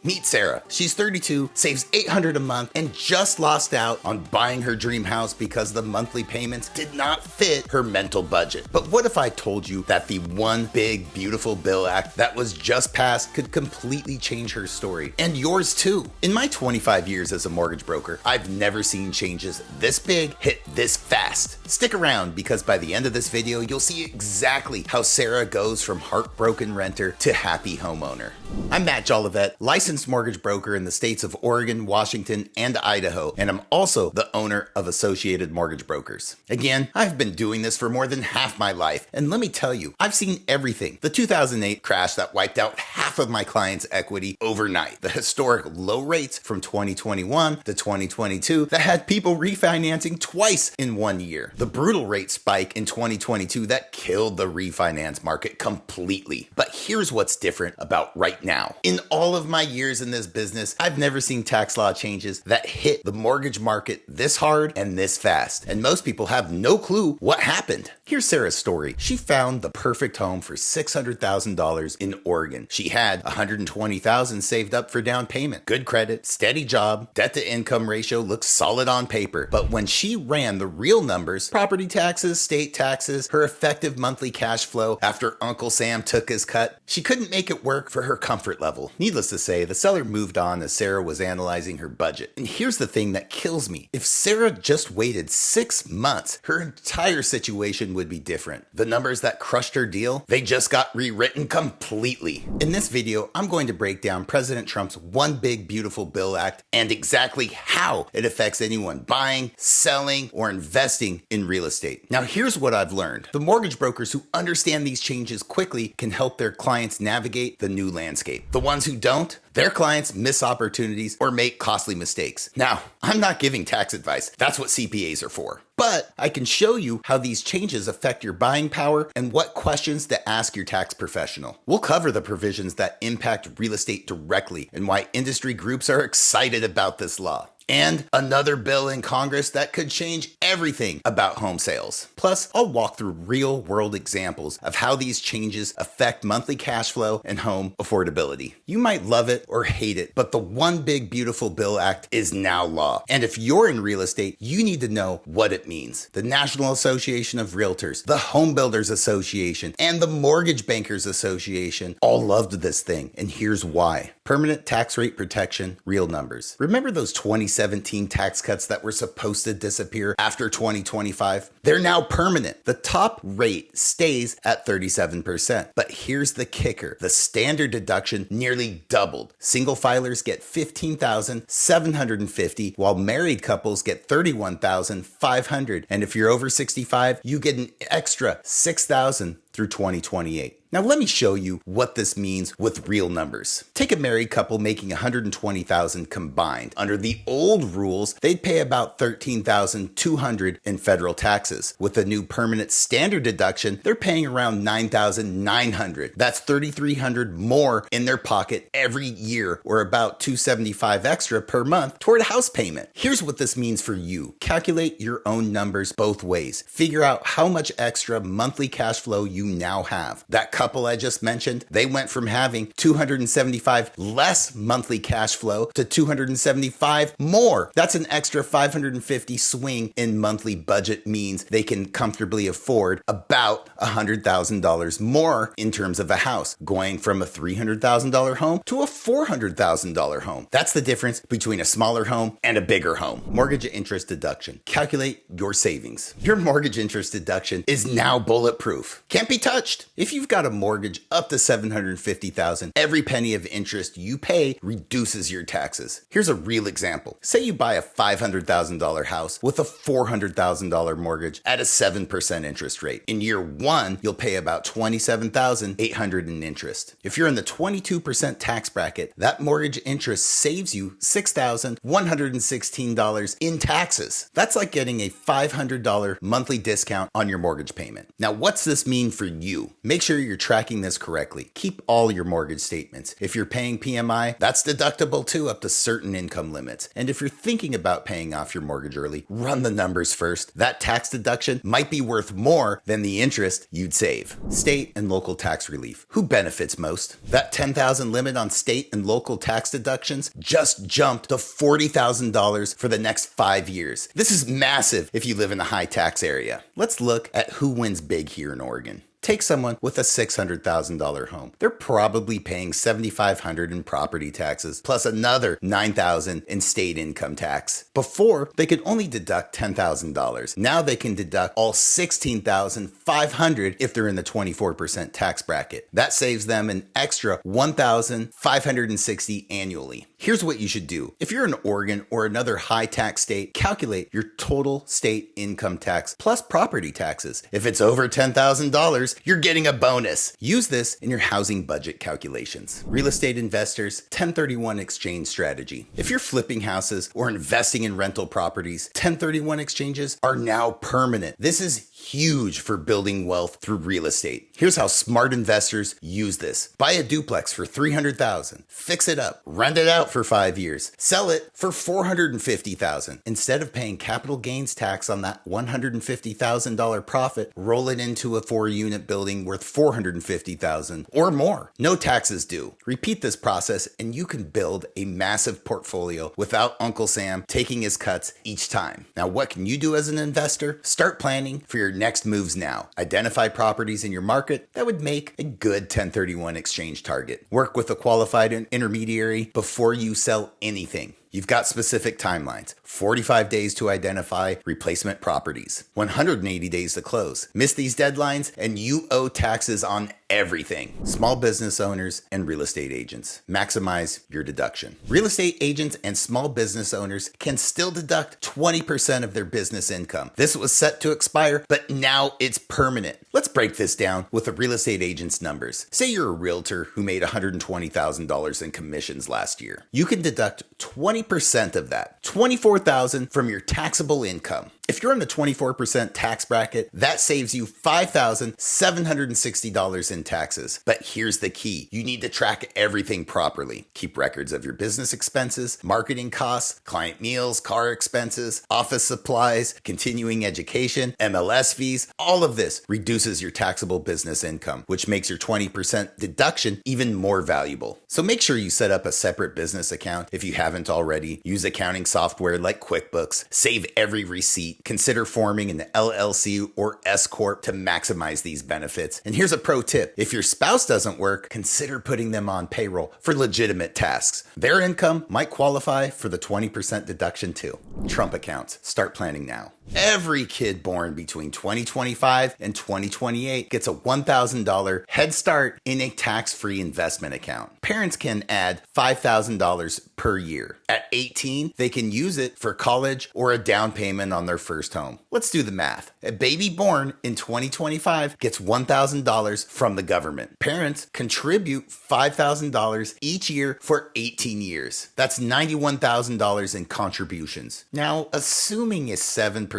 Meet Sarah. She's 32, saves $800 a month, and just lost out on buying her dream house because the monthly payments did not fit her mental budget. But what if I told you that the One Big Beautiful Bill Act that was just passed could completely change her story, and yours too? In my 25 years as a mortgage broker, I've never seen changes this big hit this fast. Stick around, because by the end of this video, you'll see exactly how Sarah goes from heartbroken renter to happy homeowner. I'm Matt Jolivet, licensed mortgage broker in the states of Oregon, Washington, and Idaho, and I'm also the owner of Associated Mortgage Brokers. Again, I've been doing this for more than half my life, and let me tell you, I've seen everything. The 2008 crash that wiped out half of my clients' equity overnight, the historic low rates from 2021 to 2022 that had people refinancing twice in 1 year, the brutal rate spike in 2022 that killed the refinance market completely. But here's what's different about right now. In all of my years in this business, I've never seen tax law changes that hit the mortgage market this hard and this fast, and most people have no clue what happened. Here's Sarah's story. She found the perfect home for $600,000 in Oregon. She had $120,000 saved up for down payment, good credit, steady job, debt to income ratio looks solid on paper. But when she ran the real numbers, property taxes, state taxes, her effective monthly cash flow after Uncle Sam took his cut, she couldn't make it work for her comfort level. Needless to say, the seller moved on as Sarah was analyzing her budget. And here's the thing that kills me. If Sarah just waited 6 months, her entire situation would be different. The numbers that crushed her deal, they just got rewritten completely. In this video, I'm going to break down President Trump's One Big Beautiful Bill Act and exactly how it affects anyone buying, selling, or investing in real estate. Now, here's what I've learned. The mortgage brokers who understand these changes quickly can help their clients navigate the new landscape. The ones who don't, their clients miss opportunities or make costly mistakes. Now, I'm not giving tax advice. That's what CPAs are for. But I can show you how these changes affect your buying power and what questions to ask your tax professional. We'll cover the provisions that impact real estate directly and why industry groups are excited about this law. And another bill in Congress that could change everything about home sales. Plus, I'll walk through real-world examples of how these changes affect monthly cash flow and home affordability. You might love it or hate it, but the One Big Beautiful Bill Act is now law. And if you're in real estate, you need to know what it means. The National Association of Realtors, the Home Builders Association, and the Mortgage Bankers Association all loved this thing, and here's why. Permanent tax rate protection, real numbers. Remember those 2017 tax cuts that were supposed to disappear after 2025? They're now permanent. The top rate stays at 37%. But here's the kicker. The standard deduction nearly doubled. Single filers get $15,750, while married couples get $31,500. And if you're over 65, you get an extra $6,000 through 2028. Now let me show you what this means with real numbers. Take a married couple making $120,000 combined. Under the old rules, they'd pay about $13,200 in federal taxes. With the new permanent standard deduction, they're paying around $9,900. That's $3,300 more in their pocket every year, or about $275 extra per month toward a house payment. Here's what this means for you. Calculate your own numbers both ways. Figure out how much extra monthly cash flow you now have. That couple I just mentioned, they went from having $275 less monthly cash flow to $275 more. That's an extra $550 swing in monthly budget, means they can comfortably afford about $100,000 more in terms of a house, going from a $300,000 home to a $400,000 home. That's the difference between a smaller home and a bigger home. Mortgage interest deduction. Calculate your savings. Your mortgage interest deduction is now bulletproof. Can't be touched. If you've got a mortgage up to $750,000, every penny of interest you pay reduces your taxes. Here's a real example. Say you buy a $500,000 house with a $400,000 mortgage at a 7% interest rate. In year one, you'll pay about $27,800 in interest. If you're in the 22% tax bracket, that mortgage interest saves you $6,116 in taxes. That's like getting a $500 monthly discount on your mortgage payment. Now, what's this mean for for you. Make sure you're tracking this correctly. Keep all your mortgage statements. If you're paying PMI, that's deductible too up to certain income limits. And if you're thinking about paying off your mortgage early, run the numbers first. That tax deduction might be worth more than the interest you'd save. State and local tax relief. Who benefits most? That $10,000 limit on state and local tax deductions just jumped to $40,000 for the next 5 years. This is massive if you live in a high tax area. Let's look at who wins big here in Oregon. Take someone with a $600,000 home. They're probably paying $7,500 in property taxes, plus another $9,000 in state income tax. Before, they could only deduct $10,000. Now they can deduct all $16,500 if they're in the 24% tax bracket. That saves them an extra $1,560 annually. Here's what you should do. If you're in Oregon or another high tax state, calculate your total state income tax plus property taxes. If it's over $10,000, you're getting a bonus. Use this in your housing budget calculations. Real estate investors, 1031 exchange strategy. If you're flipping houses or investing in rental properties, 1031 exchanges are now permanent. This is huge for building wealth through real estate. Here's how smart investors use this. Buy a duplex for $300,000, fix it up, rent it out for 5 years, sell it for $450,000. Instead of paying capital gains tax on that $150,000 profit, roll it into a 4-unit building worth $450,000 or more. No taxes due. Repeat this process and you can build a massive portfolio without Uncle Sam taking his cuts each time. Now, what can you do as an investor? Start planning for your next moves now. Identify properties in your market that would make a good 1031 exchange target. Work with a qualified intermediary before you sell anything. You've got specific timelines. 45 days to identify replacement properties. 180 days to close. Miss these deadlines and you owe taxes on everything. Small business owners and real estate agents. Maximize your deduction. Real estate agents and small business owners can still deduct 20% of their business income. This was set to expire, but now it's permanent. Let's break this down with a real estate agent's numbers. Say you're a realtor who made $120,000 in commissions last year. You can deduct 20% of that, $24,000 from your taxable income. If you're in the 24% tax bracket, that saves you $5,760 in taxes. But here's the key. You need to track everything properly. Keep records of your business expenses, marketing costs, client meals, car expenses, office supplies, continuing education, MLS fees. All of this reduces your taxable business income, which makes your 20% deduction even more valuable. So make sure you set up a separate business account if you haven't already. Use accounting software like QuickBooks. Save every receipt. Consider forming an LLC or S Corp to maximize these benefits. And here's a pro tip. If your spouse doesn't work, consider putting them on payroll for legitimate tasks. Their income might qualify for the 20% deduction too. Trump accounts. Start planning now. Every kid born between 2025 and 2028 gets a $1,000 head start in a tax-free investment account. Parents can add $5,000 per year. At 18, they can use it for college or a down payment on their first home. Let's do the math. A baby born in 2025 gets $1,000 from the government. Parents contribute $5,000 each year for 18 years. That's $91,000 in contributions. Now, assuming a 7%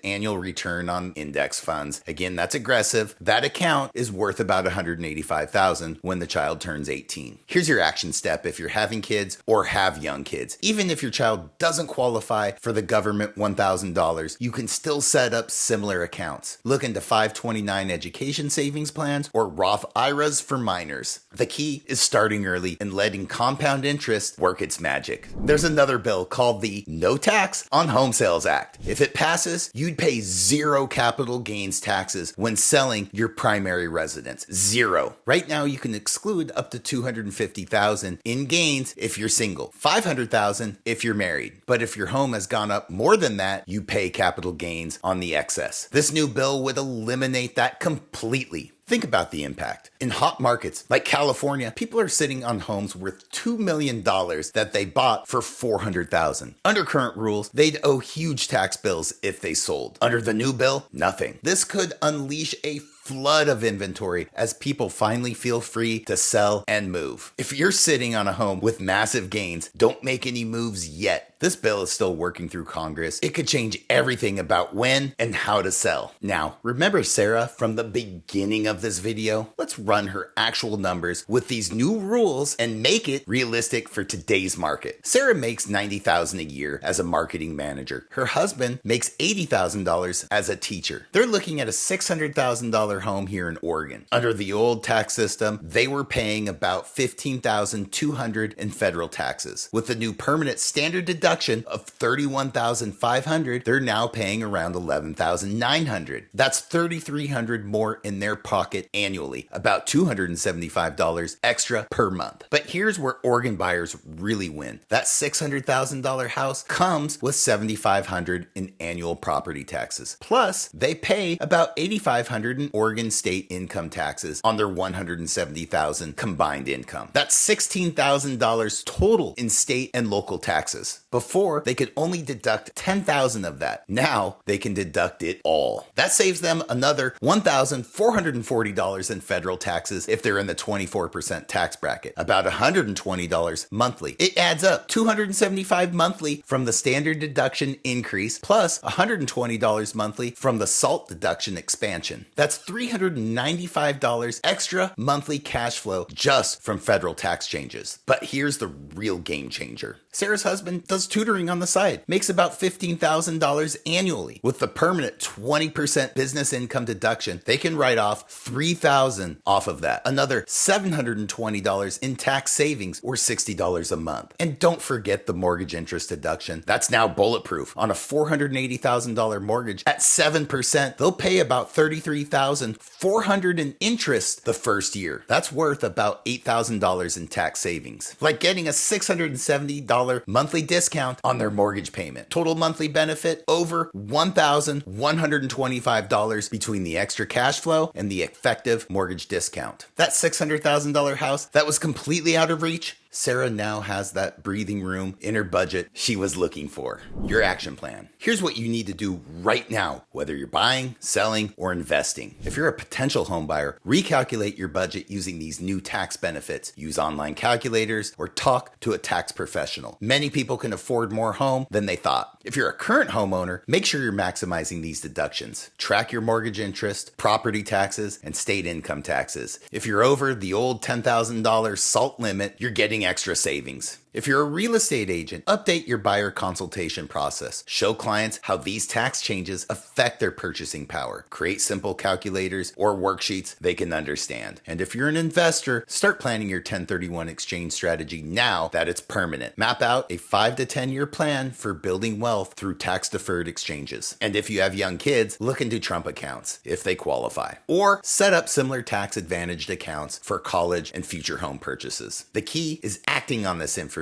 annual return on index funds. Again, that's aggressive. That account is worth about $185,000 when the child turns 18. Here's your action step if you're having kids or have young kids. Even if your child doesn't qualify for the government $1,000, you can still set up similar accounts. Look into 529 education savings plans or Roth IRAs for minors. The key is starting early and letting compound interest work its magic. There's another bill called the No Tax on Home Sales Act. If it passes, you'd pay zero capital gains taxes when selling your primary residence. Zero. Right now, you can exclude up to $250,000 in gains if you're single, $500,000 if you're married. But if your home has gone up more than that, you pay capital gains on the excess. This new bill would eliminate that completely. Think about the impact. In hot markets like California, people are sitting on homes worth $2 million that they bought for $400,000. Under current rules, they'd owe huge tax bills if they sold. Under the new bill, nothing. This could unleash a flood of inventory as people finally feel free to sell and move. If you're sitting on a home with massive gains, don't make any moves yet. This bill is still working through Congress. It could change everything about when and how to sell. Now, remember Sarah from the beginning of this video? Let's run her actual numbers with these new rules and make it realistic for today's market. Sarah makes $90,000 a year as a marketing manager. Her husband makes $80,000 as a teacher. They're looking at a $600,000 home here in Oregon. Under the old tax system, they were paying about $15,200 in federal taxes. With the new permanent standard deduction of $31,500, they're now paying around $11,900. That's $3,300 more in their pocket annually, about $275 extra per month. But here's where Oregon buyers really win. That $600,000 house comes with $7,500 in annual property taxes. Plus, they pay about $8,500 in Oregon state income taxes on their $170,000 combined income. That's $16,000 total in state and local taxes. Before, they could only deduct $10,000 of that. Now, they can deduct it all. That saves them another $1,440 in federal taxes if they're in the 24% tax bracket, about $120 monthly. It adds up $275 monthly from the standard deduction increase, plus $120 monthly from the SALT deduction expansion. That's $395 extra monthly cash flow just from federal tax changes. But here's the real game changer. Sarah's husband does tutoring on the side, makes about $15,000 annually. With the permanent 20% business income deduction, they can write off $3,000 off of that. Another $720 in tax savings, or $60 a month. And don't forget the mortgage interest deduction. That's now bulletproof. On a $480,000 mortgage at 7%, they'll pay about $33,400 in interest the first year. That's worth about $8,000 in tax savings. Like getting a $670 monthly discount on their mortgage payment. Total monthly benefit over $1,125 between the extra cash flow and the effective mortgage discount. That $600,000 house that was completely out of reach, Sarah now has that breathing room in her budget she was looking for. Your action plan. Here's what you need to do right now, whether you're buying, selling, or investing. If you're a potential home buyer, recalculate your budget using these new tax benefits. Use online calculators or talk to a tax professional. Many people can afford more home than they thought. If you're a current homeowner, make sure you're maximizing these deductions. Track your mortgage interest, property taxes, and state income taxes. If you're over the old $10,000 SALT limit, you're getting extra savings. If you're a real estate agent, update your buyer consultation process. Show clients how these tax changes affect their purchasing power. Create simple calculators or worksheets they can understand. And if you're an investor, start planning your 1031 exchange strategy now that it's permanent. Map out a 5 to 10 year plan for building wealth through tax-deferred exchanges. And if you have young kids, look into Trump accounts if they qualify. Or set up similar tax-advantaged accounts for college and future home purchases. The key is acting on this information.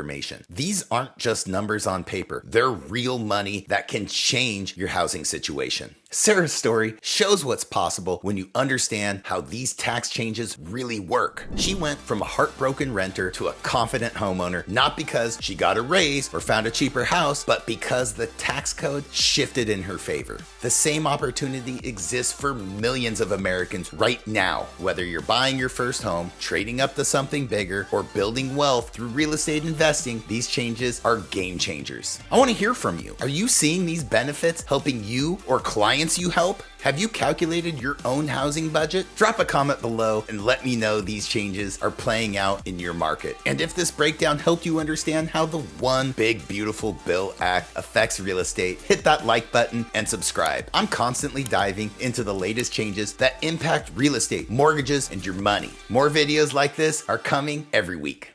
These aren't just numbers on paper. They're real money that can change your housing situation. Sarah's story shows what's possible when you understand how these tax changes really work. She went from a heartbroken renter to a confident homeowner, not because she got a raise or found a cheaper house, but because the tax code shifted in her favor. The same opportunity exists for millions of Americans right now. Whether you're buying your first home, trading up to something bigger, or building wealth through real estate investing, these changes are game changers. I want to hear from you. Are you seeing these benefits helping you or clients you help? Have you calculated your own housing budget? Drop a comment below and let me know these changes are playing out in your market. And if this breakdown helped you understand how the One Big Beautiful Bill Act affects real estate, hit that like button and subscribe. I'm constantly diving into the latest changes that impact real estate, mortgages, and your money. More videos like this are coming every week.